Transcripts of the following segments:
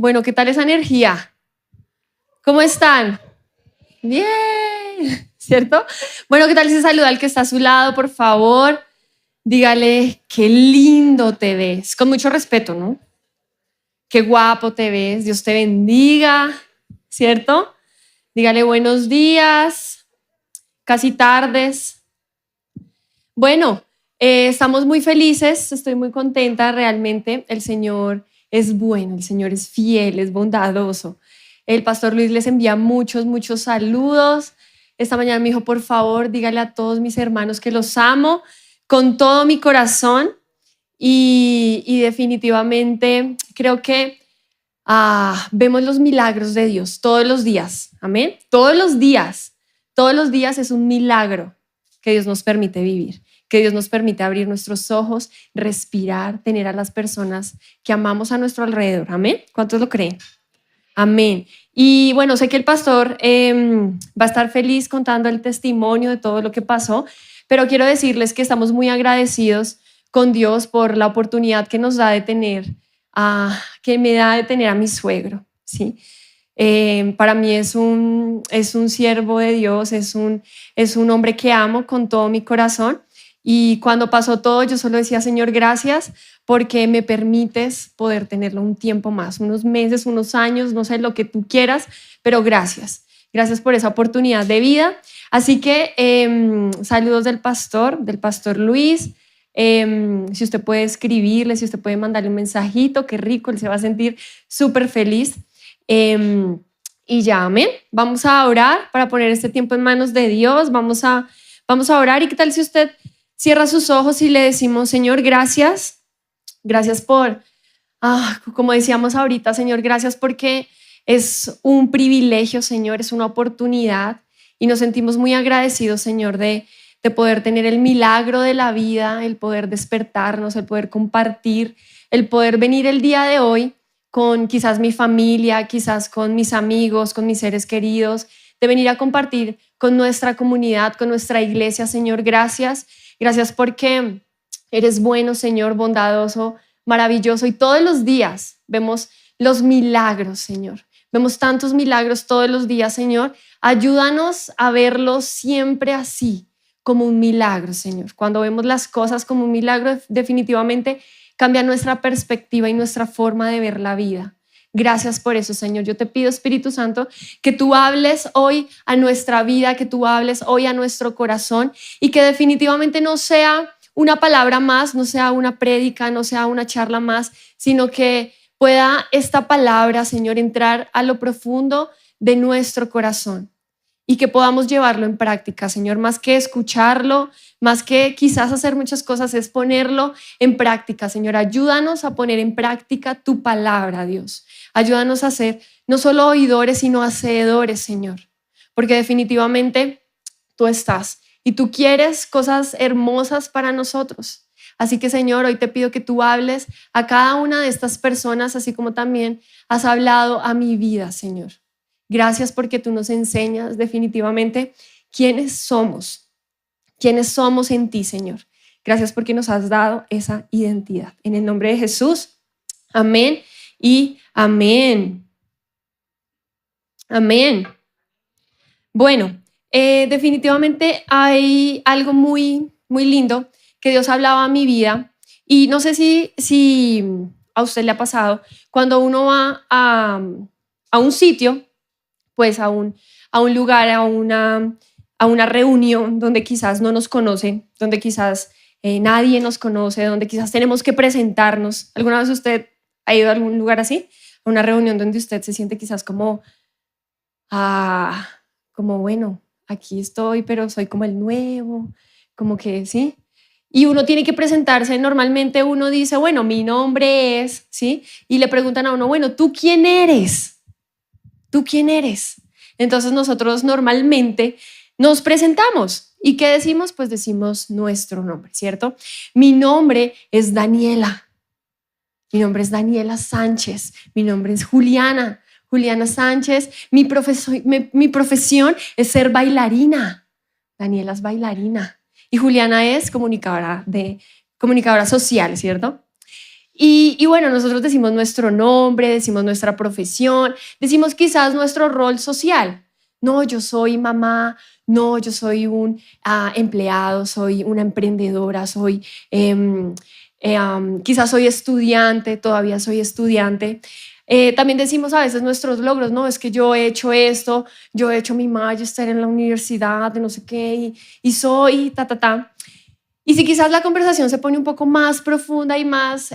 Bueno, ¿qué tal esa energía? ¿Cómo están? Bien, ¿cierto? Bueno, ¿qué tal si saluda al que está a su lado, por favor? Dígale, qué lindo te ves, con mucho respeto, ¿no? Qué guapo te ves, Dios te bendiga, ¿cierto? Dígale buenos días, casi tardes. Bueno, estamos muy felices, estoy muy contenta realmente. El Señor es bueno, el Señor es fiel, es bondadoso. El pastor Luis les envía muchos saludos. Esta mañana me dijo, por favor, dígale a todos mis hermanos que los amo con todo mi corazón y definitivamente creo que vemos los milagros de Dios todos los días. Amén. Todos los días es un milagro que Dios nos permite vivir, que Dios nos permite abrir nuestros ojos, respirar, tener a las personas que amamos a nuestro alrededor. Amén. ¿Cuántos lo creen? Amén. Y bueno, sé que el pastor va a estar feliz contando el testimonio de todo lo que pasó, pero quiero decirles que estamos muy agradecidos con Dios por la oportunidad que nos da de tener, que me da de tener a mi suegro, ¿sí? Para mí es un siervo de Dios, es un hombre que amo con todo mi corazón. Y cuando pasó todo, yo solo decía, Señor, gracias porque me permites poder tenerlo un tiempo más, unos meses, unos años, no sé lo que tú quieras, pero gracias. Gracias por esa oportunidad de vida. Así que saludos del pastor Luis. Si usted puede escribirle, si usted puede mandarle un mensajito, qué rico, él se va a sentir súper feliz. Y ya, amén. Vamos a orar para poner este tiempo en manos de Dios. Vamos a orar. ¿Y qué tal si usted cierra sus ojos y le decimos, Señor, gracias? Gracias por, como decíamos ahorita, Señor, gracias porque es un privilegio, Señor, es una oportunidad y nos sentimos muy agradecidos, Señor, de poder tener el milagro de la vida, el poder despertarnos, el poder compartir, el poder venir el día de hoy con quizás mi familia, quizás con mis amigos, con mis seres queridos, de venir a compartir con nuestra comunidad, con nuestra iglesia. Señor, gracias. Gracias porque eres bueno, Señor, bondadoso, maravilloso. Y todos los días vemos los milagros, Señor. Vemos tantos milagros todos los días, Señor. Ayúdanos a verlos siempre así, como un milagro, Señor. Cuando vemos las cosas como un milagro, definitivamente cambia nuestra perspectiva y nuestra forma de ver la vida. Gracias por eso, Señor. Yo te pido, Espíritu Santo, que tú hables hoy a nuestra vida, que tú hables hoy a nuestro corazón y que definitivamente no sea una palabra más, no sea una prédica, no sea una charla más, sino que pueda esta palabra, Señor, entrar a lo profundo de nuestro corazón y que podamos llevarlo en práctica, Señor, más que escucharlo, más que quizás hacer muchas cosas, es ponerlo en práctica, Señor. Ayúdanos a poner en práctica tu palabra, Dios. Ayúdanos a ser no solo oidores, sino hacedores, Señor, porque definitivamente tú estás y tú quieres cosas hermosas para nosotros. Así que, Señor, hoy te pido que tú hables a cada una de estas personas, así como también has hablado a mi vida, Señor. Gracias porque tú nos enseñas definitivamente quiénes somos en ti, Señor. Gracias porque nos has dado esa identidad. En el nombre de Jesús, amén y amén. Amén. Bueno, definitivamente hay algo muy lindo que Dios hablaba a mi vida y no sé si a usted le ha pasado cuando uno va a un sitio, pues a un lugar, a una reunión donde quizás no nos conocen, donde quizás nadie nos conoce, donde quizás tenemos que presentarnos. ¿Alguna vez usted ha ido a algún lugar así? A una reunión donde usted se siente quizás como bueno, aquí estoy, pero soy como el nuevo, como que sí. Y uno tiene que presentarse. Normalmente uno dice, bueno, mi nombre es, ¿sí? Y le preguntan a uno, bueno, ¿tú quién eres? ¿Tú quién eres? Entonces nosotros normalmente nos presentamos. ¿Y qué decimos? Pues decimos nuestro nombre, ¿cierto? Mi nombre es Daniela. Mi nombre es Daniela Sánchez. Mi nombre es Juliana Sánchez. Mi profesión es ser bailarina. Daniela es bailarina. Y Juliana es comunicadora social, ¿cierto? Y bueno, nosotros decimos nuestro nombre, decimos nuestra profesión, decimos quizás nuestro rol social. No, yo soy mamá, no, yo soy un empleado, soy una emprendedora, soy, quizás soy estudiante, todavía soy estudiante. También decimos a veces nuestros logros, no, es que yo he hecho esto, yo he hecho mi magister en la universidad, de no sé qué, y soy ta, ta, ta. Y si quizás la conversación se pone un poco más profunda y más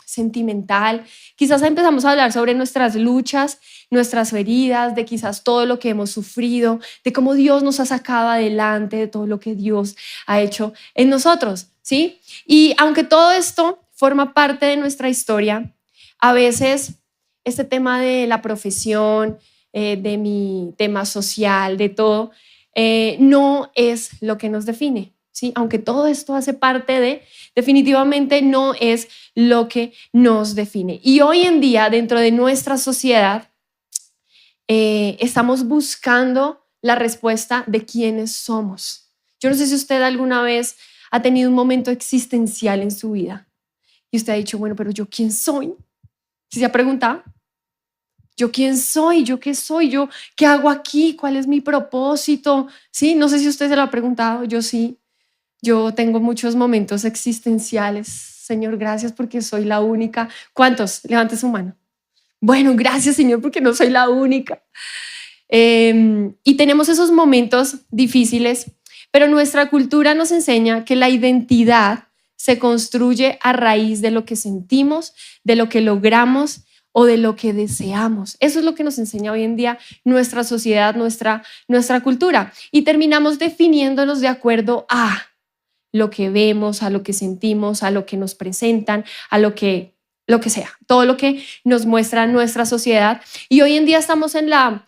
sentimental, quizás empezamos a hablar sobre nuestras luchas, nuestras heridas, de quizás todo lo que hemos sufrido, de cómo Dios nos ha sacado adelante, de todo lo que Dios ha hecho en nosotros, ¿sí? Y aunque todo esto forma parte de nuestra historia, a veces este tema de la profesión, de mi tema social, de todo, no es lo que nos define. ¿Sí? Aunque todo esto hace parte de, definitivamente no es lo que nos define. Y hoy en día, dentro de nuestra sociedad, estamos buscando la respuesta de quiénes somos. Yo no sé si usted alguna vez ha tenido un momento existencial en su vida y usted ha dicho, bueno, pero ¿yo quién soy? ¿Sí se ha preguntado? ¿Yo quién soy? ¿Yo qué soy? ¿Yo qué hago aquí? ¿Cuál es mi propósito? Sí, no sé si usted se lo ha preguntado, yo sí. Yo tengo muchos momentos existenciales. Señor, gracias porque soy la única. ¿Cuántos? Levante su mano. Bueno, gracias, Señor, porque no soy la única. Y tenemos esos momentos difíciles, pero nuestra cultura nos enseña que la identidad se construye a raíz de lo que sentimos, de lo que logramos o de lo que deseamos. Eso es lo que nos enseña hoy en día nuestra sociedad, nuestra cultura. Y terminamos definiéndonos de acuerdo a lo que vemos, a lo que sentimos, a lo que nos presentan, a lo que sea, todo lo que nos muestra nuestra sociedad. Y hoy en día estamos en la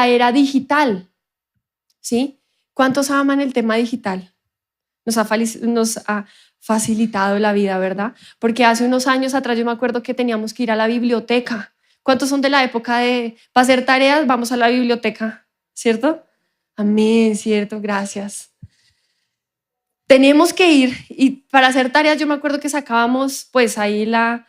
era digital, ¿sí? ¿Cuántos aman el tema digital? Nos ha facilitado la vida, ¿verdad? Porque hace unos años atrás yo me acuerdo que teníamos que ir a la biblioteca. ¿Cuántos son de la época de, para hacer tareas, vamos a la biblioteca, ¿cierto? Amén, cierto, gracias. Tenemos que ir y para hacer tareas yo me acuerdo que sacábamos pues ahí las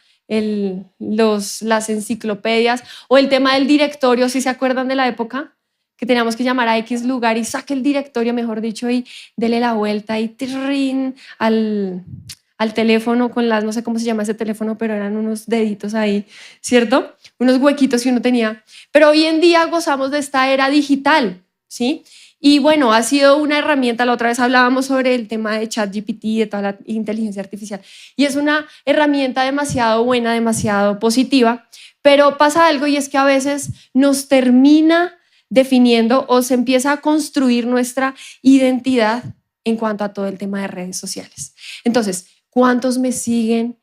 enciclopedias o el tema del directorio, si se acuerdan de la época, que teníamos que llamar a X lugar y saque el directorio, mejor dicho, y dele la vuelta y tirrin al teléfono con las, no sé cómo se llama ese teléfono, pero eran unos deditos ahí, ¿cierto? Unos huequitos que uno tenía. Pero hoy en día gozamos de esta era digital, ¿sí? Y bueno, ha sido una herramienta, la otra vez hablábamos sobre el tema de ChatGPT, de toda la inteligencia artificial, y es una herramienta demasiado buena, demasiado positiva, pero pasa algo y es que a veces nos termina definiendo o se empieza a construir nuestra identidad en cuanto a todo el tema de redes sociales. Entonces, ¿cuántos me siguen?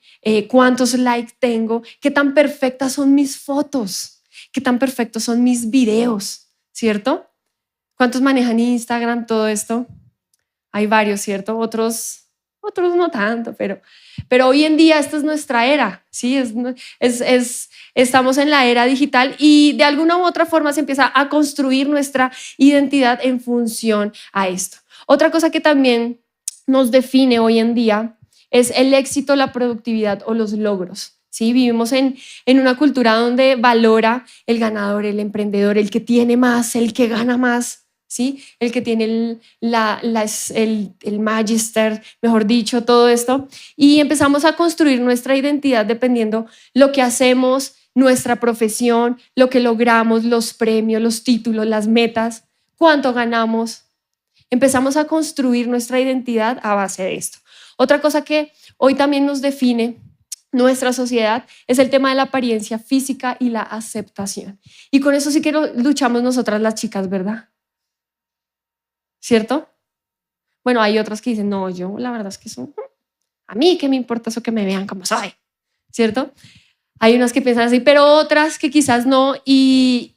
¿Cuántos likes tengo? ¿Qué tan perfectas son mis fotos? ¿Qué tan perfectos son mis videos? ¿Cierto? ¿Cuántos manejan Instagram, todo esto? Hay varios, ¿cierto? Otros no tanto, pero hoy en día esta es nuestra era, ¿sí? Estamos en la era digital y de alguna u otra forma se empieza a construir nuestra identidad en función a esto. Otra cosa que también nos define hoy en día es el éxito, la productividad o los logros. ¿Sí? Vivimos en una cultura donde valora el ganador, el emprendedor, el que tiene más, el que gana más. ¿Sí? El que tiene el magister, mejor dicho, todo esto. Y empezamos a construir nuestra identidad dependiendo lo que hacemos, nuestra profesión, lo que logramos, los premios, los títulos, las metas, cuánto ganamos. Empezamos a construir nuestra identidad a base de esto. Otra cosa que hoy también nos define nuestra sociedad es el tema de la apariencia física y la aceptación. Y con eso sí que luchamos nosotras las chicas, ¿verdad? ¿Cierto? Bueno, hay otras que dicen, no, yo la verdad es que eso, a mí qué me importa eso que me vean como soy, ¿cierto? Hay unas que piensan así, pero otras que quizás no, y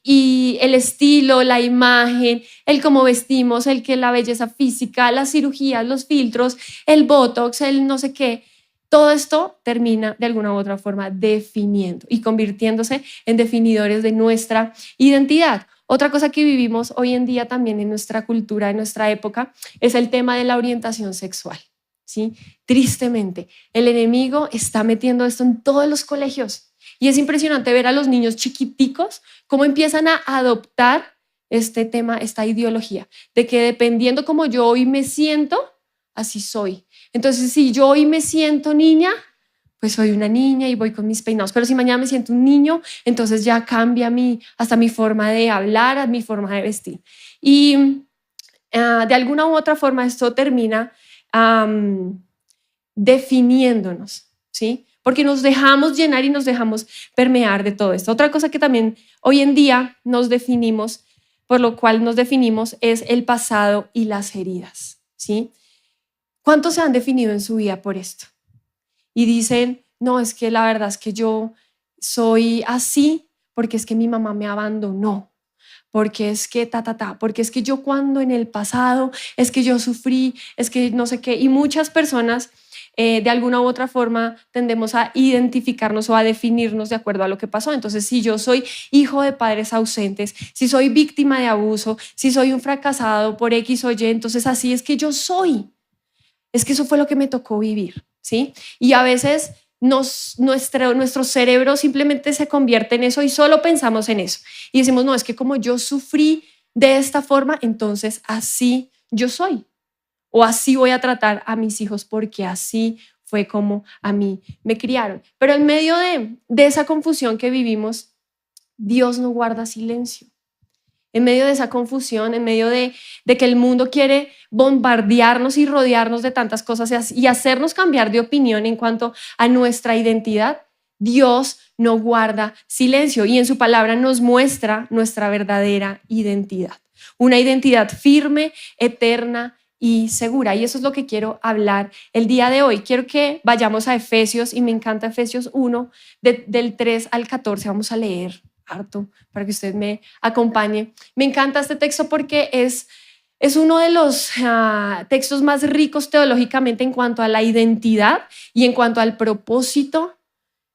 el estilo, la imagen, el cómo vestimos, el que la belleza física, las cirugías, los filtros, el botox, el no sé qué, todo esto termina de alguna u otra forma definiendo y convirtiéndose en definidores de nuestra identidad. Otra cosa que vivimos hoy en día también en nuestra cultura, en nuestra época, es el tema de la orientación sexual. ¿sí? Tristemente, el enemigo está metiendo esto en todos los colegios y es impresionante ver a los niños chiquiticos cómo empiezan a adoptar este tema, esta ideología de que dependiendo como yo hoy me siento, así soy. Entonces, si yo hoy me siento niña, pues soy una niña y voy con mis peinados, pero si mañana me siento un niño, entonces ya cambia hasta mi forma de hablar, mi forma de vestir. Y de alguna u otra forma esto termina definiéndonos, ¿sí? Porque nos dejamos llenar y nos dejamos permear de todo esto. Otra cosa que también hoy en día nos definimos, por lo cual nos definimos, es el pasado y las heridas, ¿sí? ¿Cuántos se han definido en su vida por esto? Y dicen, no, es que la verdad es que yo soy así porque es que mi mamá me abandonó, porque es que porque es que yo cuando en el pasado, es que yo sufrí, es que no sé qué, y muchas personas de alguna u otra forma tendemos a identificarnos o a definirnos de acuerdo a lo que pasó. Entonces, si yo soy hijo de padres ausentes, si soy víctima de abuso, si soy un fracasado por X o Y, entonces así es que yo soy. Es que eso fue lo que me tocó vivir, ¿sí? Y a veces nuestro cerebro simplemente se convierte en eso y solo pensamos en eso. Y decimos, no, es que como yo sufrí de esta forma, entonces así yo soy. O así voy a tratar a mis hijos porque así fue como a mí me criaron. Pero en medio de esa confusión que vivimos, Dios no guarda silencio. En medio de esa confusión, en medio de que el mundo quiere bombardearnos y rodearnos de tantas cosas y hacernos cambiar de opinión en cuanto a nuestra identidad, Dios no guarda silencio y en su palabra nos muestra nuestra verdadera identidad. Una identidad firme, eterna y segura. Y eso es lo que quiero hablar el día de hoy. Quiero que vayamos a Efesios y me encanta Efesios 1, del 3 al 14. Vamos a leer harto para que usted me acompañe. Me encanta este texto porque es uno de los textos más ricos teológicamente en cuanto a la identidad y en cuanto al propósito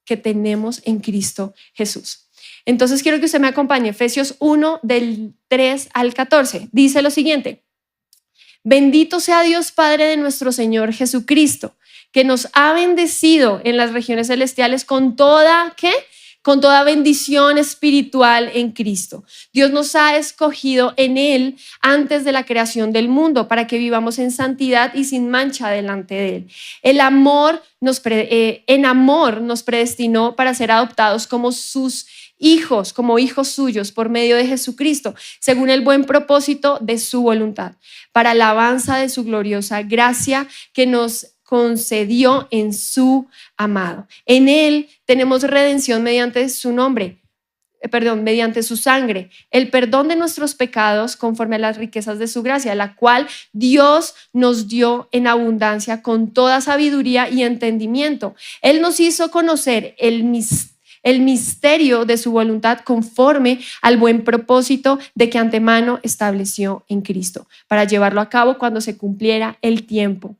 que tenemos en Cristo Jesús. Entonces quiero que usted me acompañe. Efesios 1 del 3 al 14. Dice lo siguiente: bendito sea Dios Padre de nuestro Señor Jesucristo, que nos ha bendecido en las regiones celestiales con toda, ¿qué? Con toda bendición espiritual en Cristo. Dios nos ha escogido en Él antes de la creación del mundo para que vivamos en santidad y sin mancha delante de Él. En amor nos predestinó para ser adoptados como sus hijos, como hijos suyos por medio de Jesucristo, según el buen propósito de su voluntad, para alabanza de su gloriosa gracia que nos concedió en su amado. En Él tenemos redención mediante su mediante su sangre, el perdón de nuestros pecados conforme a las riquezas de su gracia, la cual Dios nos dio en abundancia con toda sabiduría y entendimiento. Él nos hizo conocer el misterio de su voluntad conforme al buen propósito de que antemano estableció en Cristo, para llevarlo a cabo cuando se cumpliera el tiempo.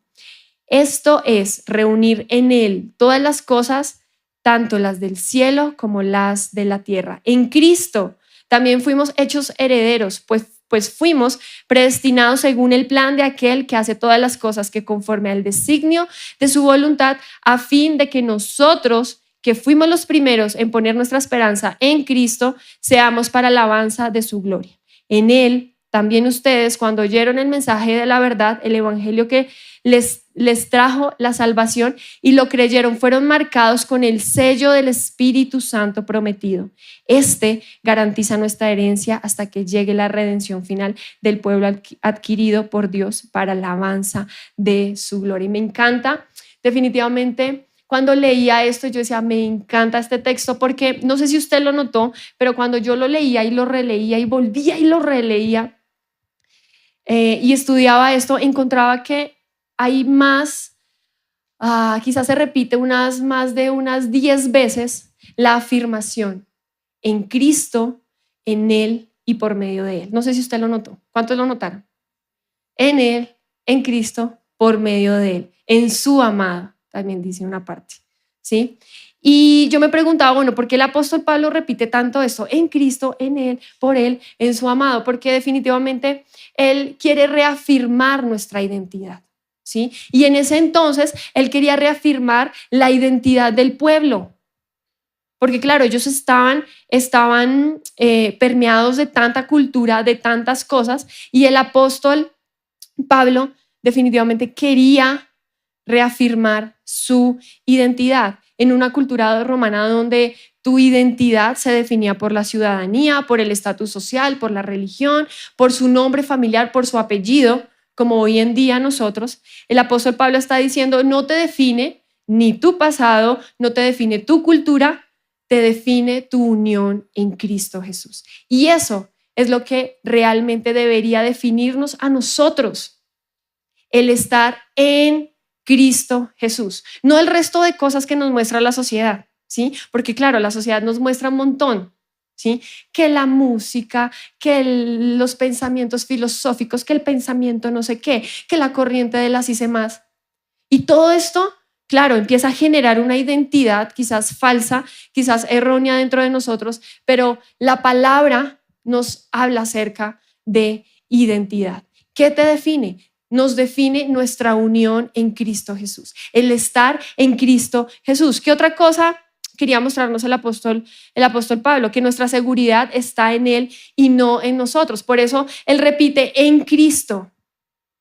Esto es reunir en Él todas las cosas, tanto las del cielo como las de la tierra. En Cristo también fuimos hechos herederos, pues fuimos predestinados según el plan de aquel que hace todas las cosas que conforme al designio de su voluntad, a fin de que nosotros, que fuimos los primeros en poner nuestra esperanza en Cristo, seamos para alabanza de su gloria. En Él también ustedes, cuando oyeron el mensaje de la verdad, el evangelio que les trajo la salvación y lo creyeron, fueron marcados con el sello del Espíritu Santo prometido. Este garantiza nuestra herencia hasta que llegue la redención final del pueblo adquirido por Dios para la alabanza de su gloria. Y me encanta, definitivamente, cuando leía esto, yo decía, me encanta este texto porque no sé si usted lo notó, pero cuando yo lo leía y lo releía y volvía y lo releía y estudiaba esto, encontraba que hay más, quizás se repite más de unas 10 veces la afirmación en Cristo, en Él y por medio de Él. No sé si usted lo notó. ¿Cuántos lo notaron? En Él, en Cristo, por medio de Él, en su amado, también dice una parte, ¿sí? Y yo me preguntaba, bueno, ¿por qué el apóstol Pablo repite tanto esto? En Cristo, en Él, por Él, en su amado, porque definitivamente Él quiere reafirmar nuestra identidad, ¿sí? Y en ese entonces él quería reafirmar la identidad del pueblo. Porque claro, ellos estaban permeados de tanta cultura, de tantas cosas, y el apóstol Pablo definitivamente quería reafirmar su identidad en una cultura romana donde tu identidad se definía por la ciudadanía, por el estatus social, por la religión, por su nombre familiar, por su apellido, como hoy en día nosotros. El apóstol Pablo está diciendo, no te define ni tu pasado, no te define tu cultura, te define tu unión en Cristo Jesús. Y eso es lo que realmente debería definirnos a nosotros, el estar en Cristo Jesús, no el resto de cosas que nos muestra la sociedad, ¿sí? Porque claro, la sociedad nos muestra un montón, ¿sí? Que la música, que los pensamientos filosóficos, que el pensamiento no sé qué, que la corriente de las y más. Y todo esto, claro, empieza a generar una identidad quizás falsa, quizás errónea dentro de nosotros, pero la palabra nos habla acerca de identidad. ¿Qué te define? Nos define nuestra unión en Cristo Jesús, el estar en Cristo Jesús. ¿Qué otra cosa quería mostrarnos el apóstol Pablo? Que nuestra seguridad está en Él y no en nosotros. Por eso Él repite en Cristo.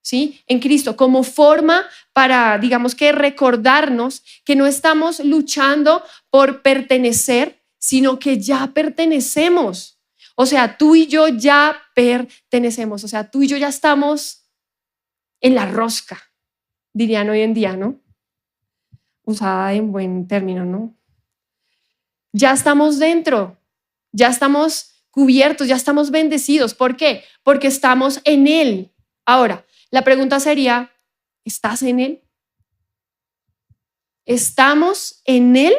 ¿Sí? En Cristo, como forma para, digamos que recordarnos que no estamos luchando por pertenecer, sino que ya pertenecemos. O sea, tú y yo ya pertenecemos, o sea, tú y yo ya estamos en la rosca, dirían hoy en día, ¿no? Usada en buen término, ¿no? Ya estamos dentro, ya estamos cubiertos, ya estamos bendecidos. ¿Por qué? Porque estamos en Él. Ahora, la pregunta sería, ¿estás en Él? ¿Estamos en Él?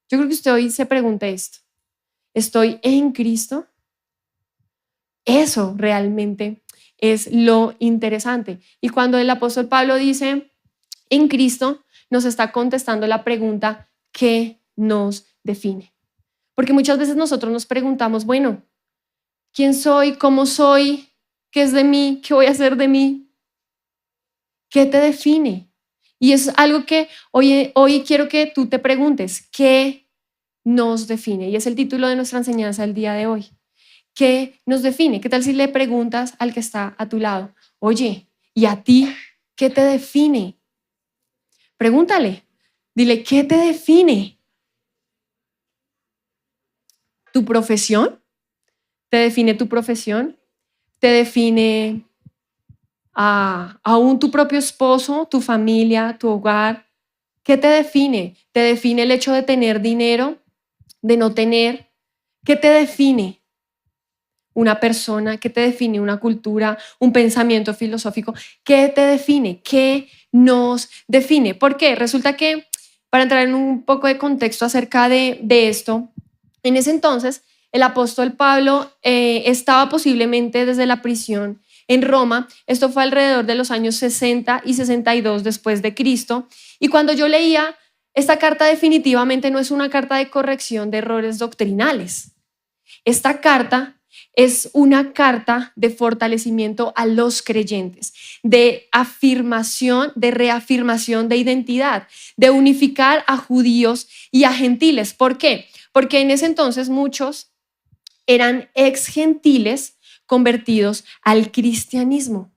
Yo creo que usted hoy se pregunte esto. ¿Estoy en Cristo? Eso realmente es lo interesante. Y cuando el apóstol Pablo dice en Cristo, nos está contestando la pregunta ¿qué nos define? Porque muchas veces nosotros nos preguntamos, bueno, ¿quién soy? ¿Cómo soy? ¿Qué es de mí? ¿Qué voy a hacer de mí? ¿Qué te define? Y es algo que hoy quiero que tú te preguntes, ¿qué nos define? Y es el título de nuestra enseñanza el día de hoy. ¿Qué nos define? ¿Qué tal si le preguntas al que está a tu lado, oye, ¿y a ti qué te define? Pregúntale, dile, ¿qué te define? ¿Tu profesión? ¿Te define tu profesión? ¿Te define aún tu propio esposo, tu familia, tu hogar? ¿Qué te define? ¿Te define el hecho de tener dinero, de no tener? ¿Qué te define una persona? ¿Qué te define una cultura, un pensamiento filosófico? ¿Qué te define? ¿Qué nos define? ¿Por qué? Resulta que, para entrar en un poco de contexto acerca de esto, en ese entonces el apóstol Pablo estaba posiblemente desde la prisión en Roma. Esto fue alrededor de los años 60 y 62 después de Cristo. Y cuando yo leía esta carta, definitivamente no es una carta de corrección de errores doctrinales. Esta carta es una carta de fortalecimiento a los creyentes, de afirmación, de reafirmación de identidad, de unificar a judíos y a gentiles. ¿Por qué? Porque en ese entonces muchos eran ex gentiles convertidos al cristianismo.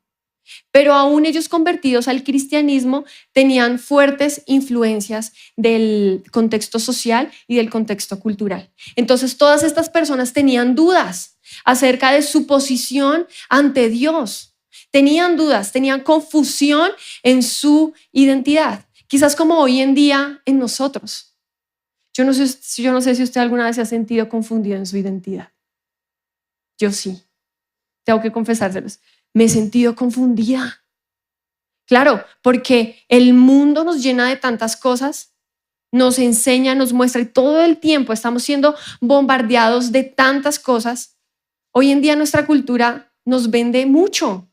Pero aún ellos convertidos al cristianismo tenían fuertes influencias del contexto social y del contexto cultural. Entonces todas estas personas tenían dudas acerca de su posición ante Dios. Tenían dudas, tenían confusión en su identidad. Quizás como hoy en día en nosotros. Yo no sé si usted alguna vez se ha sentido confundido en su identidad. Yo sí. Tengo que confesárselos. Me he sentido confundida. Claro, porque el mundo nos llena de tantas cosas, nos enseña, nos muestra y todo el tiempo estamos siendo bombardeados de tantas cosas. Hoy en día nuestra cultura nos vende mucho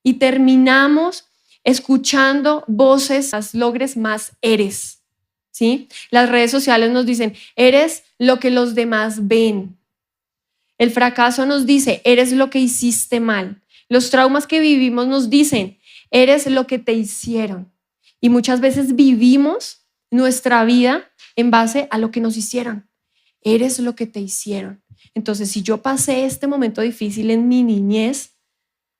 y terminamos escuchando voces, más logres, más eres. ¿Sí? Las redes sociales nos dicen, eres lo que los demás ven. El fracaso nos dice, eres lo que hiciste mal. Los traumas que vivimos nos dicen, Eres lo que te hicieron. Y muchas veces vivimos nuestra vida en base a lo que nos hicieron. Eres lo que te hicieron. Entonces, si yo pasé este momento difícil en mi niñez,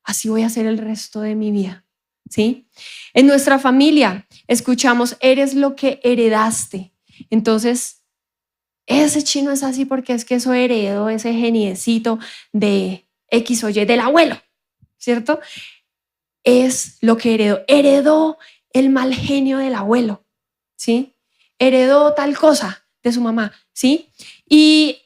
así voy a hacer el resto de mi vida. ¿Sí? En nuestra familia escuchamos, eres lo que heredaste. Entonces, ese chino es así porque es que eso heredó ese geniecito de X o Y del abuelo, ¿cierto? Es lo que heredó. Heredó el mal genio del abuelo, ¿sí? Heredó tal cosa de su mamá, ¿sí? Y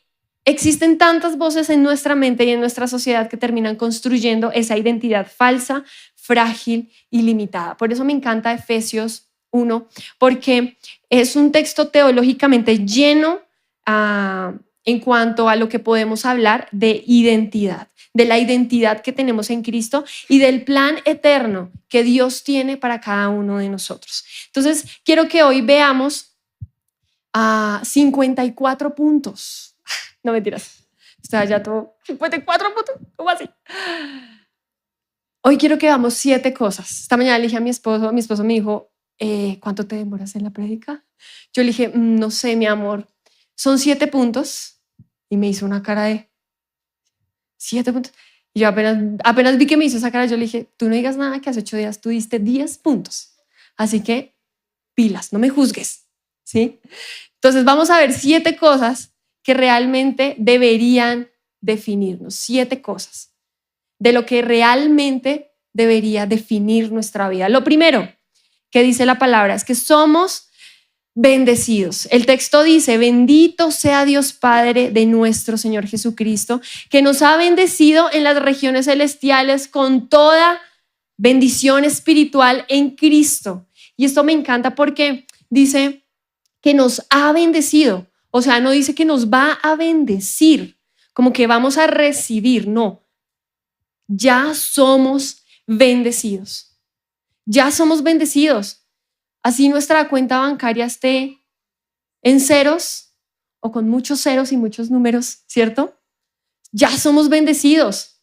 existen tantas voces en nuestra mente y en nuestra sociedad que terminan construyendo esa identidad falsa, frágil y limitada. Por eso me encanta Efesios 1, porque es un texto teológicamente lleno en cuanto a lo que podemos hablar de identidad, de la identidad que tenemos en Cristo y del plan eterno que Dios tiene para cada uno de nosotros. Entonces, quiero que hoy veamos 54 puntos. No mentiras. Está ya todo 54 puntos. ¿Cómo así? Hoy quiero que veamos 7 cosas. Esta mañana le dije a mi esposo me dijo, ¿cuánto te demoras en la prédica? Yo le dije, no sé, mi amor, son 7 puntos. Y me hizo una cara de 7 puntos. Y yo apenas vi que me hizo esa cara, yo le dije, tú no digas nada que hace 8 días tú diste 10 puntos. Así que pilas, no me juzgues, ¿sí? Entonces vamos a ver 7 cosas que realmente deberían definirnos, 7 cosas de lo que realmente debería definir nuestra vida. Lo primero que dice la palabra es que somos bendecidos. El texto dice, bendito sea Dios Padre de nuestro Señor Jesucristo, que nos ha bendecido en las regiones celestiales con toda bendición espiritual en Cristo. Y esto me encanta porque dice que nos ha bendecido. O sea, no dice que nos va a bendecir, como que vamos a recibir, no. Ya somos bendecidos. Ya somos bendecidos. Así nuestra cuenta bancaria esté en ceros o con muchos ceros y muchos números, ¿cierto? Ya somos bendecidos.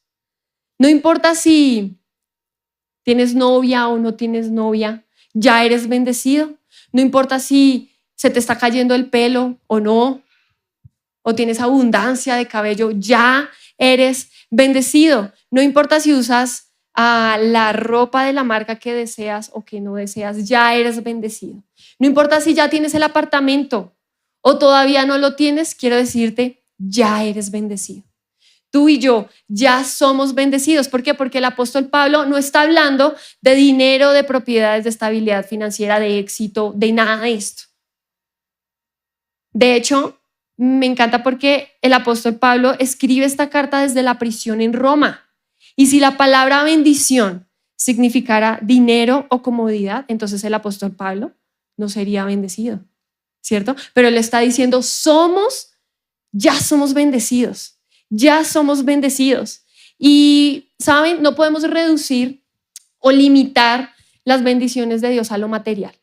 No importa si tienes novia o no tienes novia, ya eres bendecido. No importa si se te está cayendo el pelo o no, o tienes abundancia de cabello, ya eres bendecido. No importa si usas la ropa de la marca que deseas o que no deseas, ya eres bendecido. No importa si ya tienes el apartamento o todavía no lo tienes, quiero decirte, ya eres bendecido. Tú y yo ya somos bendecidos. ¿Por qué? Porque el apóstol Pablo no está hablando de dinero, de propiedades, de estabilidad financiera, de éxito, de nada de esto. De hecho, me encanta porque el apóstol Pablo escribe esta carta desde la prisión en Roma. Y si la palabra bendición significara dinero o comodidad, entonces el apóstol Pablo no sería bendecido, ¿cierto? Pero él está diciendo, ya somos bendecidos, ya somos bendecidos. Y, ¿saben? No podemos reducir o limitar las bendiciones de Dios a lo material.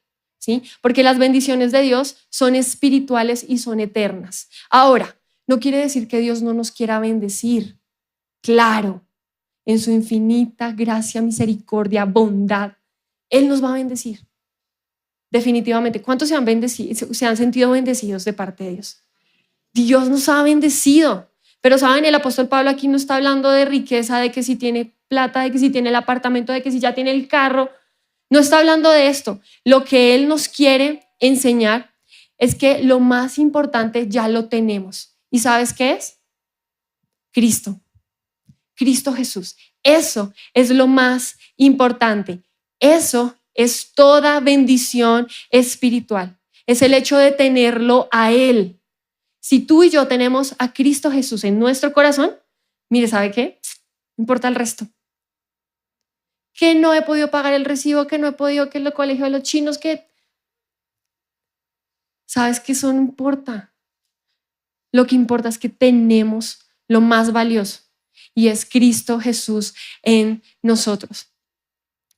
¿Sí? Porque las bendiciones de Dios son espirituales y son eternas. Ahora, no quiere decir que Dios no nos quiera bendecir. Claro, en su infinita gracia, misericordia, bondad, Él nos va a bendecir. Definitivamente. ¿Cuántos se han sentido bendecidos de parte de Dios? Dios nos ha bendecido. Pero saben, el apóstol Pablo aquí no está hablando de riqueza, de que si tiene plata, de que si tiene el apartamento, de que si ya tiene el carro. No está hablando de esto. Lo que Él nos quiere enseñar es que lo más importante ya lo tenemos. ¿Y sabes qué es? Cristo. Cristo Jesús. Eso es lo más importante. Eso es toda bendición espiritual. Es el hecho de tenerlo a Él. Si tú y yo tenemos a Cristo Jesús en nuestro corazón, mire, ¿sabe qué? No importa el resto. Que no he podido pagar el recibo, que no he podido, que el colegio de los chinos, que... ¿Sabes qué? Eso no importa. Lo que importa es que tenemos lo más valioso y es Cristo Jesús en nosotros.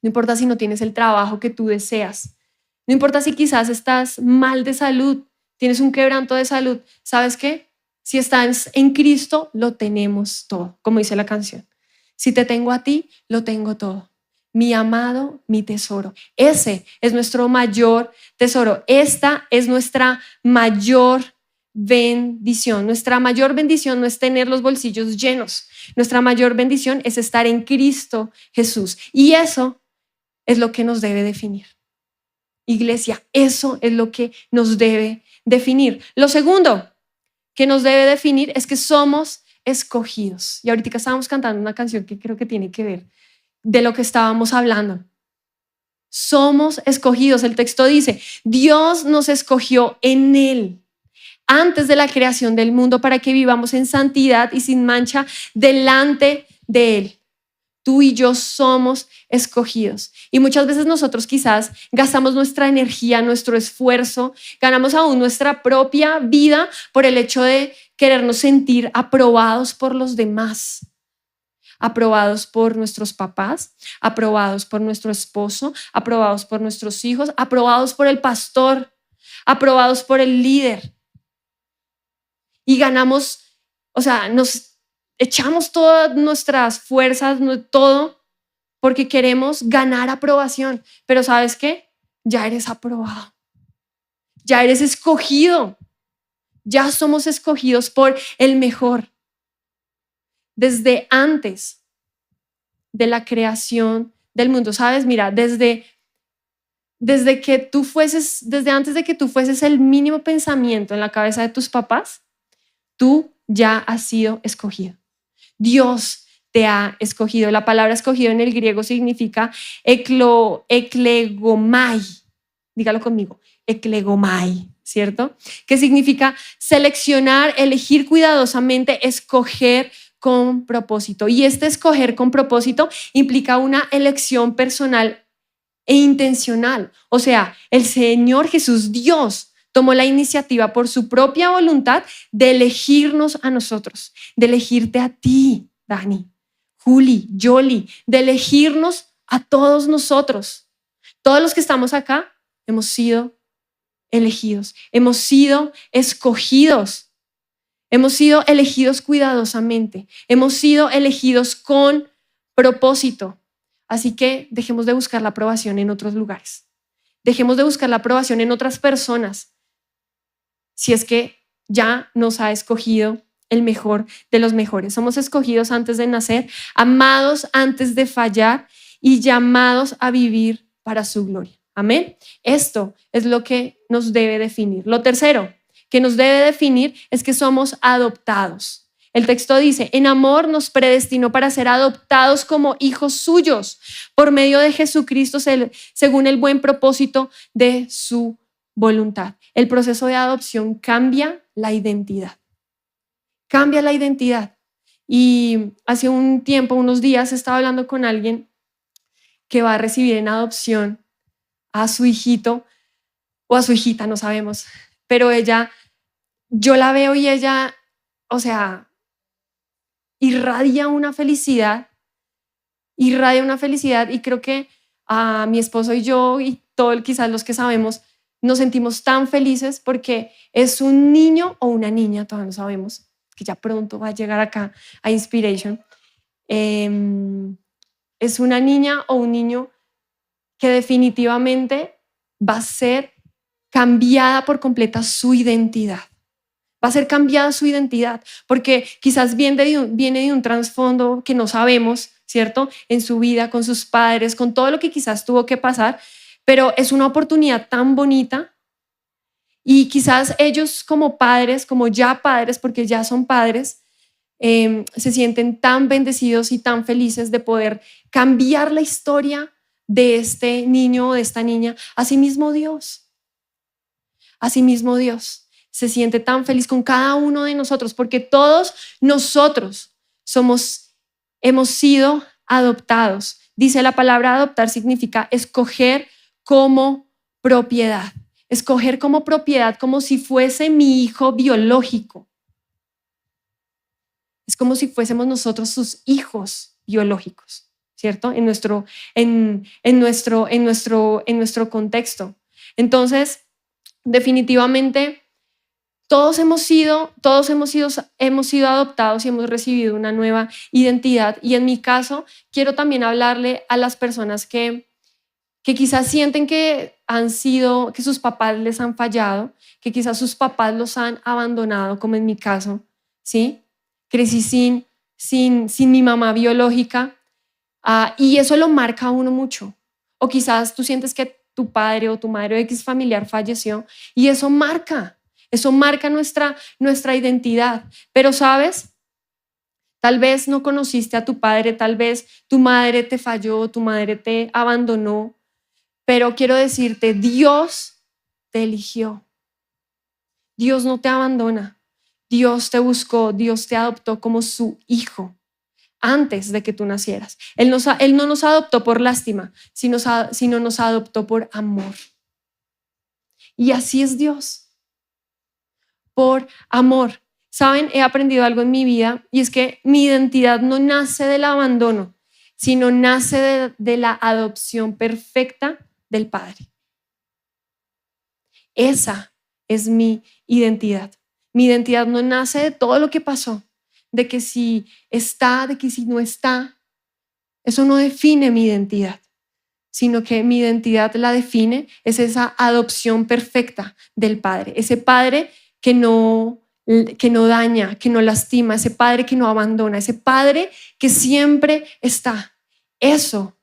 No importa si no tienes el trabajo que tú deseas. No importa si quizás estás mal de salud, tienes un quebranto de salud. ¿Sabes qué? Si estás en Cristo, lo tenemos todo, como dice la canción. Si te tengo a ti, lo tengo todo. mi amado, mi tesoro. Ese es nuestro mayor tesoro. Esta es nuestra mayor bendición. Nuestra mayor bendición no es tener los bolsillos llenos. Nuestra mayor bendición es estar en Cristo Jesús. Y eso es lo que nos debe definir. Iglesia, eso es lo que nos debe definir. Lo segundo que nos debe definir es que somos escogidos. Y ahorita estábamos cantando una canción que creo que tiene que ver de lo que estábamos hablando. Somos escogidos. El texto dice, Dios nos escogió en Él antes de la creación del mundo para que vivamos en santidad y sin mancha delante de Él. Tú y yo somos escogidos. Y muchas veces nosotros quizás gastamos nuestra energía, nuestro esfuerzo, ganamos aún nuestra propia vida por el hecho de querernos sentir aprobados por los demás. Aprobados por nuestros papás, aprobados por nuestro esposo, aprobados por nuestros hijos, aprobados por el pastor, aprobados por el líder. Y ganamos, nos echamos todas nuestras fuerzas, todo, porque queremos ganar aprobación. Pero ¿sabes qué? Ya eres aprobado. Ya eres escogido. Ya somos escogidos por el mejor. Desde antes de la creación del mundo. ¿Sabes? Mira, desde antes de que tú fueses el mínimo pensamiento en la cabeza de tus papás, tú ya has sido escogido. Dios te ha escogido. La palabra escogido en el griego significa eklegomai. Dígalo conmigo, eklegomai, ¿cierto? Que significa seleccionar, elegir cuidadosamente, escoger con propósito. Y este escoger con propósito implica una elección personal e intencional. O sea, el Señor Jesús, Dios, tomó la iniciativa por su propia voluntad de elegirnos a nosotros, de elegirte a ti, Dani, Juli, Yoli, de elegirnos a todos nosotros. Todos los que estamos acá hemos sido elegidos, hemos sido escogidos, hemos sido elegidos cuidadosamente, hemos sido elegidos con propósito. Así que dejemos de buscar la aprobación en otros lugares. Dejemos de buscar la aprobación en otras personas. Si es que ya nos ha escogido el mejor de los mejores. Somos escogidos antes de nacer, amados antes de fallar y llamados a vivir para su gloria. Amén. Esto es lo que nos debe definir. Lo tercero que nos debe definir es que somos adoptados. El texto dice, en amor nos predestinó para ser adoptados como hijos suyos por medio de Jesucristo según el buen propósito de su voluntad. El proceso de adopción cambia la identidad. Cambia la identidad. Y hace un tiempo, unos días, estaba hablando con alguien que va a recibir en adopción a su hijito o a su hijita, no sabemos. Pero yo la veo y ella, irradia una felicidad y creo que a mi esposo y yo y quizás los que sabemos, nos sentimos tan felices porque es un niño o una niña, todavía no sabemos, que ya pronto va a llegar acá a Inspiration. Es una niña o un niño que definitivamente va a ser cambiada por completa su identidad. Va a ser cambiada su identidad porque quizás viene de un trasfondo que no sabemos, ¿cierto? En su vida, con sus padres, con todo lo que quizás tuvo que pasar, pero es una oportunidad tan bonita y quizás ellos como padres, como ya padres, porque ya son padres, se sienten tan bendecidos y tan felices de poder cambiar la historia de este niño o de esta niña. Asimismo Dios se siente tan feliz con cada uno de nosotros porque todos nosotros hemos sido adoptados. Dice la palabra adoptar significa escoger como propiedad. Escoger como propiedad, como si fuese mi hijo biológico. Es como si fuésemos nosotros sus hijos biológicos, ¿cierto? En nuestro contexto. Entonces, definitivamente, hemos sido adoptados y hemos recibido una nueva identidad. Y en mi caso, quiero también hablarle a las personas que quizás sienten que que sus papás les han fallado, que quizás sus papás los han abandonado, como en mi caso, ¿sí? Crecí sin mi mamá biológica, y eso lo marca a uno mucho. O quizás tú sientes que tu padre o tu madre o X familiar falleció y eso marca nuestra identidad. Pero ¿sabes? Tal vez no conociste a tu padre, tal vez tu madre te falló, tu madre te abandonó, pero quiero decirte, Dios te eligió. Dios no te abandona. Dios te buscó, Dios te adoptó como su hijo antes de que tú nacieras. Él no nos adoptó por lástima, sino nos adoptó por amor. Y así es Dios, por amor. ¿Saben? He aprendido algo en mi vida y es que mi identidad no nace del abandono, sino nace de la adopción perfecta del Padre. Esa es mi identidad. Mi identidad no nace de todo lo que pasó, de que si está, de que si no está. Eso no define mi identidad, sino que mi identidad la define es esa adopción perfecta del Padre, ese Padre que no daña, que no lastima, ese Padre que no abandona, ese Padre que siempre está. Eso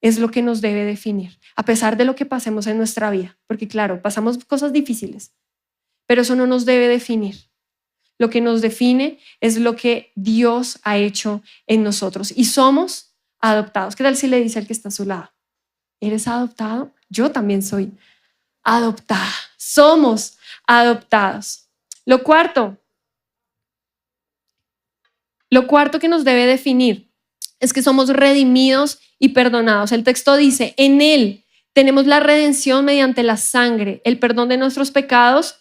es lo que nos debe definir, a pesar de lo que pasemos en nuestra vida, porque claro, pasamos cosas difíciles, pero eso no nos debe definir. Lo que nos define es lo que Dios ha hecho en nosotros y somos adoptados. ¿Qué tal si le dice al que está a su lado? ¿Eres adoptado? Yo también soy adoptada. Somos adoptados. Lo cuarto que nos debe definir es que somos redimidos y perdonados. El texto dice, en Él tenemos la redención mediante la sangre, el perdón de nuestros pecados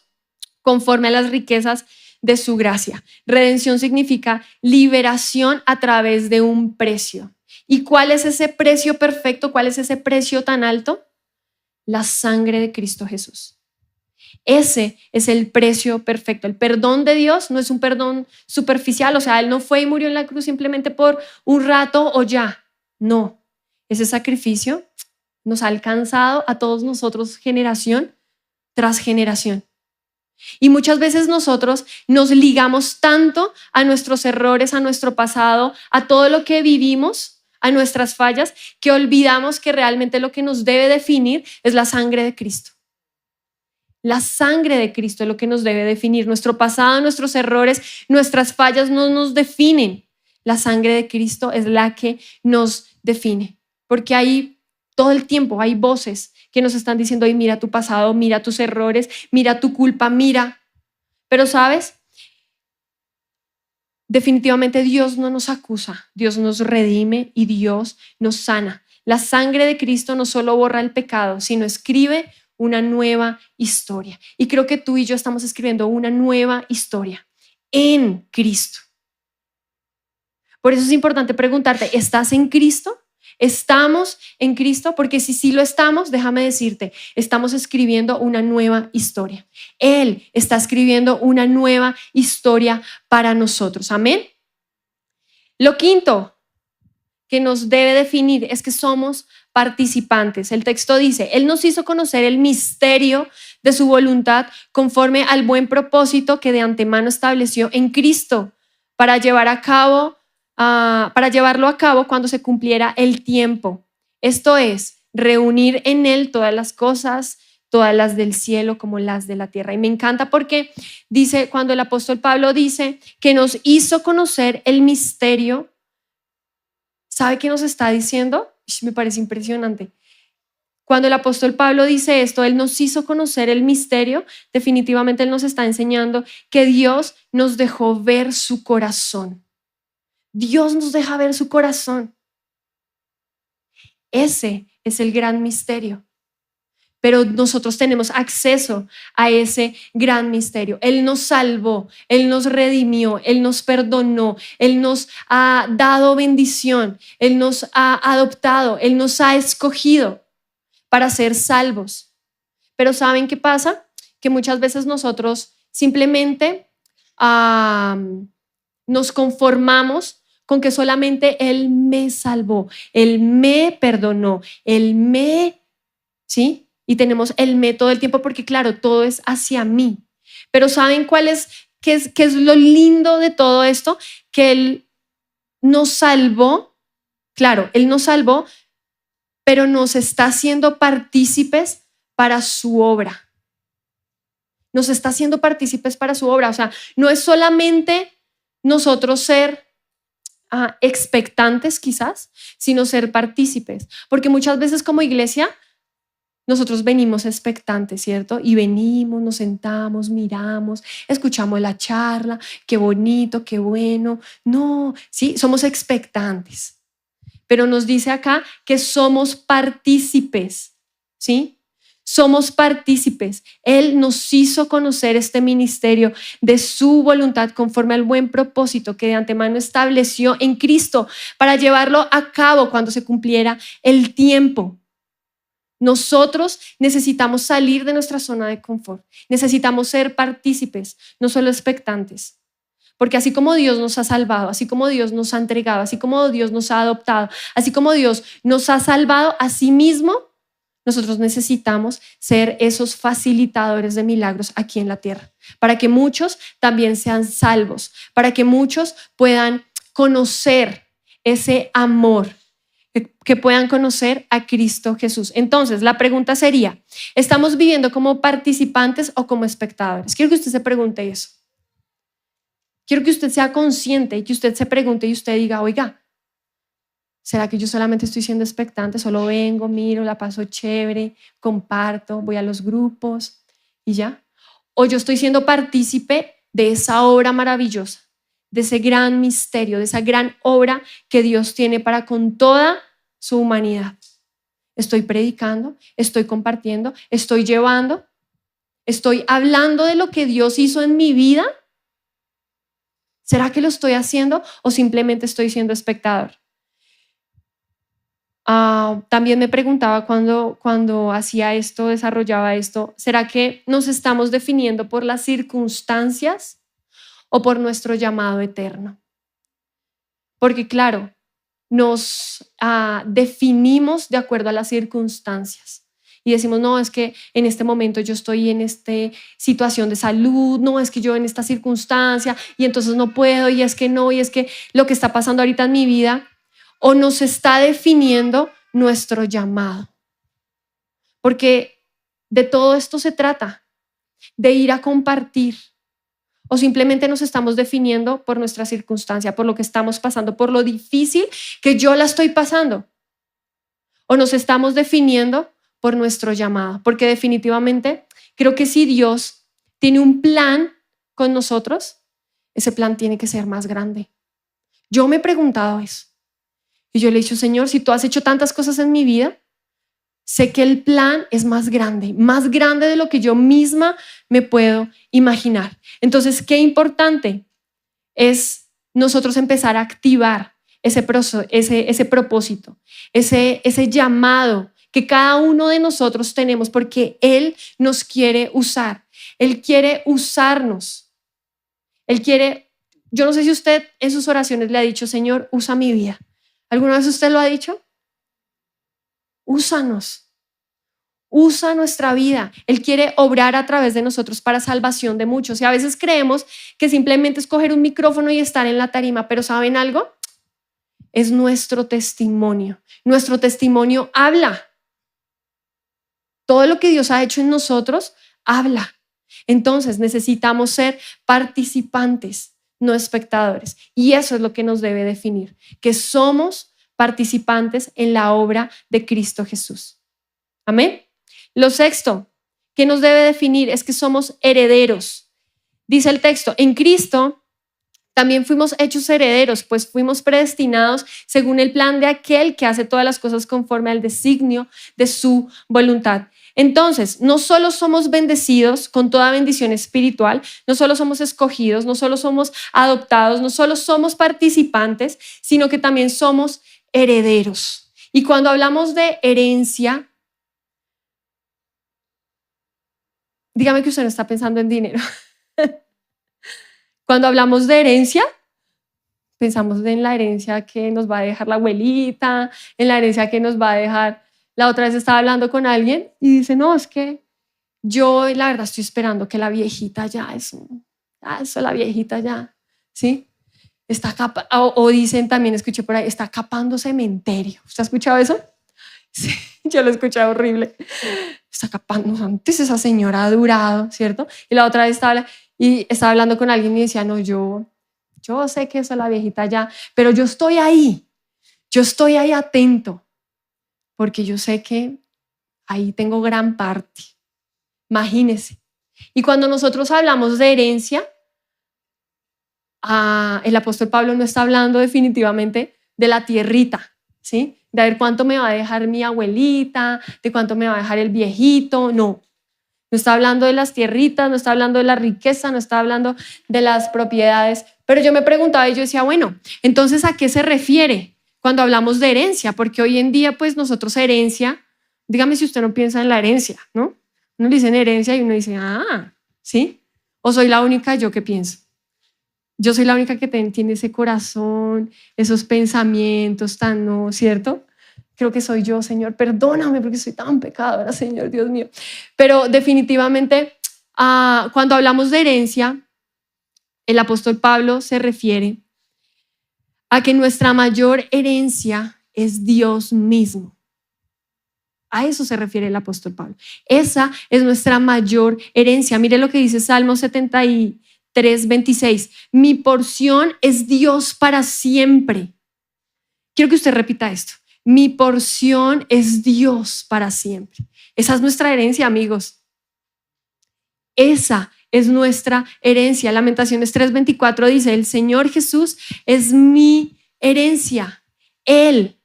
conforme a las riquezas de su gracia. Redención significa liberación a través de un precio. ¿Y cuál es ese precio perfecto? ¿Cuál es ese precio tan alto? La sangre de Cristo Jesús. Ese es el precio perfecto. El perdón de Dios no es un perdón superficial, o sea, Él no fue y murió en la cruz simplemente por un rato o ya. No, ese sacrificio nos ha alcanzado a todos nosotros generación tras generación. Y muchas veces nosotros nos ligamos tanto a nuestros errores, a nuestro pasado, a todo lo que vivimos, a nuestras fallas, que olvidamos que realmente lo que nos debe definir es la sangre de Cristo. La sangre de Cristo es lo que nos debe definir. Nuestro pasado, nuestros errores, nuestras fallas no nos definen. La sangre de Cristo es la que nos define. Porque ahí todo el tiempo hay voces que nos están diciendo, ay, mira tu pasado, mira tus errores, mira tu culpa, mira. Pero ¿sabes? Definitivamente Dios no nos acusa, Dios nos redime y Dios nos sana. La sangre de Cristo no solo borra el pecado, sino escribe una nueva historia. Y creo que tú y yo estamos escribiendo una nueva historia en Cristo. Por eso es importante preguntarte, ¿estás en Cristo? ¿Estamos en Cristo? Porque si sí lo estamos, déjame decirte, estamos escribiendo una nueva historia. Él está escribiendo una nueva historia para nosotros. Amén. Lo quinto que nos debe definir es que somos participantes. El texto dice, Él nos hizo conocer el misterio de su voluntad conforme al buen propósito que de antemano estableció en Cristo para llevarlo a cabo cuando se cumpliera el tiempo. Esto es, reunir en Él todas las cosas, todas las del cielo como las de la tierra. Y me encanta porque dice, cuando el apóstol Pablo dice que nos hizo conocer el misterio, ¿sabe qué nos está diciendo? Me parece impresionante. Cuando el apóstol Pablo dice esto, Él nos hizo conocer el misterio, definitivamente Él nos está enseñando que Dios nos dejó ver su corazón. Dios nos deja ver su corazón. Ese es el gran misterio. Pero nosotros tenemos acceso a ese gran misterio. Él nos salvó, Él nos redimió, Él nos perdonó, Él nos ha dado bendición, Él nos ha adoptado, Él nos ha escogido para ser salvos. Pero ¿saben qué pasa? Que muchas veces nosotros simplemente nos conformamos con que solamente Él me salvó, Él me perdonó, Él me, ¿sí? Y tenemos el me todo el tiempo porque claro, todo es hacia mí. Pero ¿saben qué es lo lindo de todo esto? Que Él nos salvó, claro, Él nos salvó, pero nos está haciendo partícipes para su obra. Nos está haciendo partícipes para su obra. O sea, no es solamente nosotros ser expectantes quizás, sino ser partícipes. Porque muchas veces como iglesia, nosotros venimos expectantes, ¿cierto? Y venimos, nos sentamos, miramos, escuchamos la charla, qué bonito, qué bueno. No, sí, somos expectantes. Pero nos dice acá que somos partícipes, ¿sí? Somos partícipes. Él nos hizo conocer este ministerio de su voluntad conforme al buen propósito que de antemano estableció en Cristo para llevarlo a cabo cuando se cumpliera el tiempo. Nosotros necesitamos salir de nuestra zona de confort. Necesitamos ser partícipes, no solo expectantes. Porque así como Dios nos ha salvado, así como Dios nos ha entregado, así como Dios nos ha adoptado, así como Dios nos ha salvado a sí mismo, nosotros necesitamos ser esos facilitadores de milagros aquí en la tierra, para que muchos también sean salvos, para que muchos puedan conocer ese amor, que puedan conocer a Cristo Jesús. Entonces, la pregunta sería, ¿estamos viviendo como participantes o como espectadores? Quiero que usted se pregunte eso. Quiero que usted sea consciente y que usted se pregunte y usted diga, oiga, ¿será que yo solamente estoy siendo expectante? Solo vengo, miro, la paso chévere, comparto, voy a los grupos y ya. ¿O yo estoy siendo partícipe de esa obra maravillosa, de ese gran misterio, de esa gran obra que Dios tiene para con toda su humanidad? Estoy predicando, estoy compartiendo, estoy llevando, estoy hablando de lo que Dios hizo en mi vida. ¿Será que lo estoy haciendo o simplemente estoy siendo espectador? También me preguntaba cuando hacía esto, desarrollaba esto, ¿será que nos estamos definiendo por las circunstancias o por nuestro llamado eterno? Porque claro, nos definimos de acuerdo a las circunstancias. Y decimos, no, es que en este momento yo estoy en esta situación de salud, no, es que yo en esta circunstancia y entonces no puedo y es que no, y es que lo que está pasando ahorita en mi vida, o nos está definiendo nuestro llamado. Porque de todo esto se trata, de ir a compartir. O simplemente nos estamos definiendo por nuestra circunstancia, por lo que estamos pasando, por lo difícil que yo la estoy pasando. O nos estamos definiendo por nuestro llamado, porque definitivamente creo que si Dios tiene un plan con nosotros, ese plan tiene que ser más grande. Yo me he preguntado eso y yo le he dicho, Señor, si tú has hecho tantas cosas en mi vida, sé que el plan es más grande de lo que yo misma me puedo imaginar. Entonces, qué importante es nosotros empezar a activar ese propósito, ese llamado que cada uno de nosotros tenemos, porque Él nos quiere usar. Él quiere usarnos. Él quiere, yo no sé si usted en sus oraciones le ha dicho, Señor, usa mi vida. ¿Alguna vez usted lo ha dicho? Úsanos. Usa nuestra vida. Él quiere obrar a través de nosotros para salvación de muchos. Y a veces creemos que simplemente es coger un micrófono y estar en la tarima, pero ¿saben algo? Es nuestro testimonio. Nuestro testimonio habla. Todo lo que Dios ha hecho en nosotros habla. Entonces necesitamos ser participantes, no espectadores. Y eso es lo que nos debe definir, que somos participantes en la obra de Cristo Jesús. Amén. Lo sexto que nos debe definir es que somos herederos. Dice el texto, en Cristo también fuimos hechos herederos, pues fuimos predestinados según el plan de aquel que hace todas las cosas conforme al designio de su voluntad. Entonces, no solo somos bendecidos con toda bendición espiritual, no solo somos escogidos, no solo somos adoptados, no solo somos participantes, sino que también somos herederos. Y cuando hablamos de herencia, dígame que usted no está pensando en dinero. Cuando hablamos de herencia, pensamos en la herencia que nos va a dejar la abuelita, en la herencia que nos va a dejar. La otra vez estaba hablando con alguien y dice, no, es que yo la verdad estoy esperando que la viejita ya, eso la viejita ya, ¿sí? Está o dicen también, escuché por ahí, está capando cementerio. ¿Usted ha escuchado eso? Sí, yo lo he escuchado horrible. Está capando, antes esa señora ha durado, ¿cierto? Y la otra vez estaba hablando con alguien y decía, no, yo sé que eso la viejita ya, pero yo estoy ahí atento, porque yo sé que ahí tengo gran parte. Imagínense. Y cuando nosotros hablamos de herencia, el apóstol Pablo no está hablando definitivamente de la tierrita, ¿sí? De a ver cuánto me va a dejar mi abuelita, de cuánto me va a dejar el viejito, no. No está hablando de las tierritas, no está hablando de la riqueza, no está hablando de las propiedades. Pero yo me preguntaba y yo decía, bueno, entonces ¿a qué se refiere cuando hablamos de herencia? Porque hoy en día, pues nosotros herencia, dígame si usted no piensa en la herencia, ¿no? Uno le dice herencia y uno dice, ¿sí? ¿O soy la única yo que pienso? Yo soy la única que tiene ese corazón, esos pensamientos tan, ¿no? ¿Cierto? Creo que soy yo, Señor, perdóname porque soy tan pecadora, Señor, Dios mío. Pero definitivamente, cuando hablamos de herencia, el apóstol Pablo se refiere a que nuestra mayor herencia es Dios mismo. A eso se refiere el apóstol Pablo. Esa es nuestra mayor herencia. Mire lo que dice Salmo 73:26. Mi porción es Dios para siempre. Quiero que usted repita esto. Mi porción es Dios para siempre. Esa es nuestra herencia, amigos. Esa es nuestra herencia. Lamentaciones 3:24 dice, el Señor Jesús es mi herencia. Él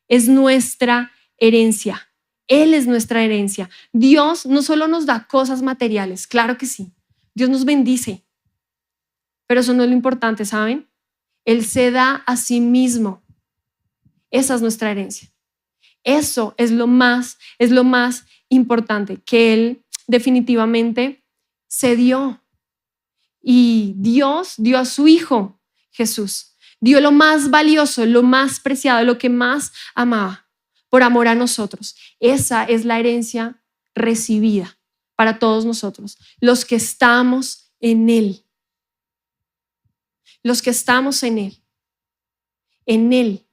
es nuestra herencia. Él es nuestra herencia. Dios no solo nos da cosas materiales, claro que sí. Dios nos bendice. Pero eso no es lo importante, ¿saben? Él se da a sí mismo. Esa es nuestra herencia. Eso es lo más importante, que Él definitivamente se dio. Y Dios dio a su Hijo, Jesús. Dio lo más valioso, lo más preciado, lo que más amaba, por amor a nosotros. Esa es la herencia recibida para todos nosotros, los que estamos en Él. Los que estamos en Él. En Él.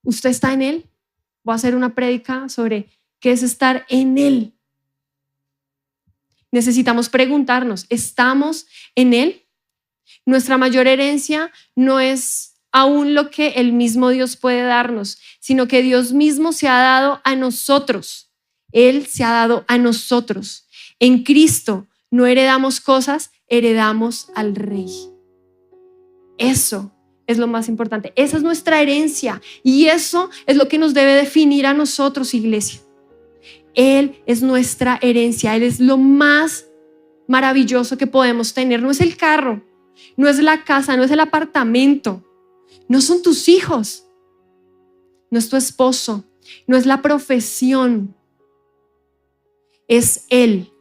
¿Usted está en Él? Voy a hacer una prédica sobre qué es estar en Él. Necesitamos preguntarnos, ¿estamos en Él? Nuestra mayor herencia no es aún lo que el mismo Dios puede darnos, sino que Dios mismo se ha dado a nosotros. Él se ha dado a nosotros. En Cristo no heredamos cosas, heredamos al Rey. Eso es lo más importante. Esa es nuestra herencia y eso es lo que nos debe definir a nosotros, iglesia. Él es nuestra herencia. Él es lo más maravilloso que podemos tener. No es el carro, no es la casa, no es el apartamento, no son tus hijos, no es tu esposo, no es la profesión, es Él.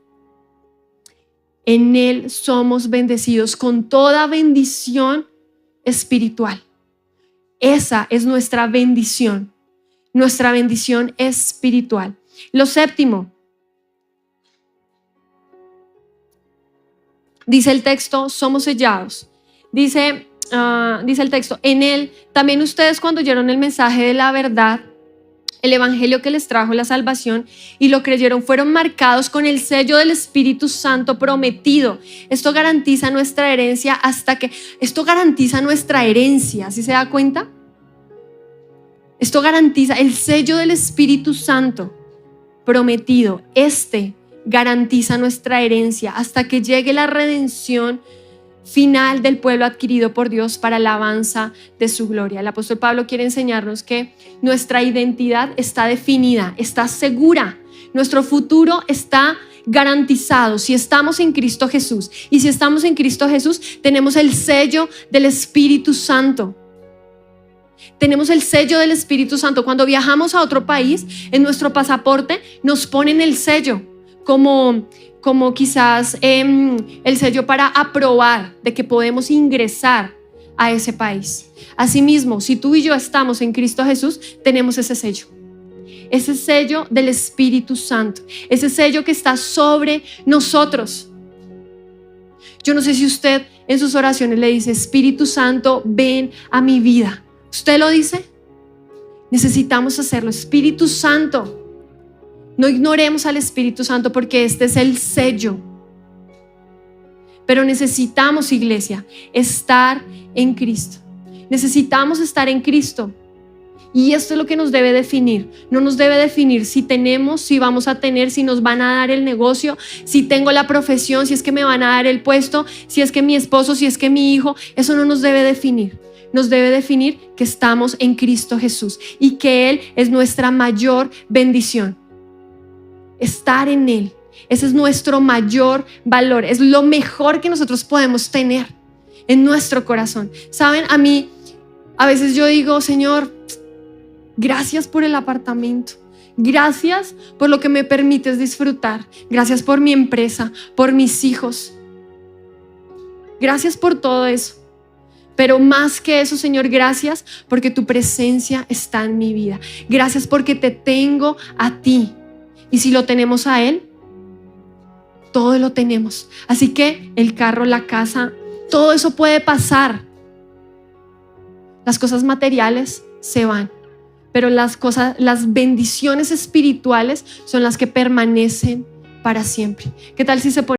En Él somos bendecidos con toda bendición espiritual. Esa es nuestra bendición espiritual. Lo séptimo, dice el texto, somos sellados. Dice el texto, en Él también ustedes cuando oyeron el mensaje de la verdad, el evangelio que les trajo la salvación y lo creyeron, fueron marcados con el sello del Espíritu Santo prometido. Esto garantiza nuestra herencia ¿sí se da cuenta? Esto garantiza el sello del Espíritu Santo prometido. Garantiza nuestra herencia hasta que llegue la redención final del pueblo adquirido por Dios para la alabanza de su gloria. El apóstol Pablo quiere enseñarnos que nuestra identidad está definida, está segura. Nuestro futuro está garantizado si estamos en Cristo Jesús. Y si estamos en Cristo Jesús, tenemos el sello del Espíritu Santo. Tenemos el sello del Espíritu Santo. Cuando viajamos a otro país, en nuestro pasaporte nos ponen el sello como como quizás el sello para aprobar de que podemos ingresar a ese país. Asimismo, si tú y yo estamos en Cristo Jesús, tenemos ese sello del Espíritu Santo, ese sello que está sobre nosotros. Yo no sé si usted en sus oraciones le dice: Espíritu Santo, ven a mi vida. ¿Usted lo dice? Necesitamos hacerlo. Espíritu Santo, no ignoremos al Espíritu Santo, porque este es el sello. Pero necesitamos, iglesia, estar en Cristo. Necesitamos estar en Cristo. Y esto es lo que nos debe definir. No nos debe definir si tenemos, si vamos a tener, si nos van a dar el negocio, si tengo la profesión, si es que me van a dar el puesto, si es que mi esposo, si es que mi hijo. Eso no nos debe definir. Nos debe definir que estamos en Cristo Jesús y que Él es nuestra mayor bendición. Estar en Él, ese es nuestro mayor valor, es lo mejor que nosotros podemos tener en nuestro corazón. Saben, a veces yo digo: Señor, gracias por el apartamento, gracias por lo que me permites disfrutar, gracias por mi empresa, por mis hijos, gracias por todo eso. Pero más que eso, Señor, gracias porque tu presencia está en mi vida. Gracias porque te tengo a ti. Y si lo tenemos a Él, todo lo tenemos. Así que el carro, la casa, todo eso puede pasar. Las cosas materiales se van, pero las bendiciones espirituales son las que permanecen para siempre. ¿Qué tal si se pone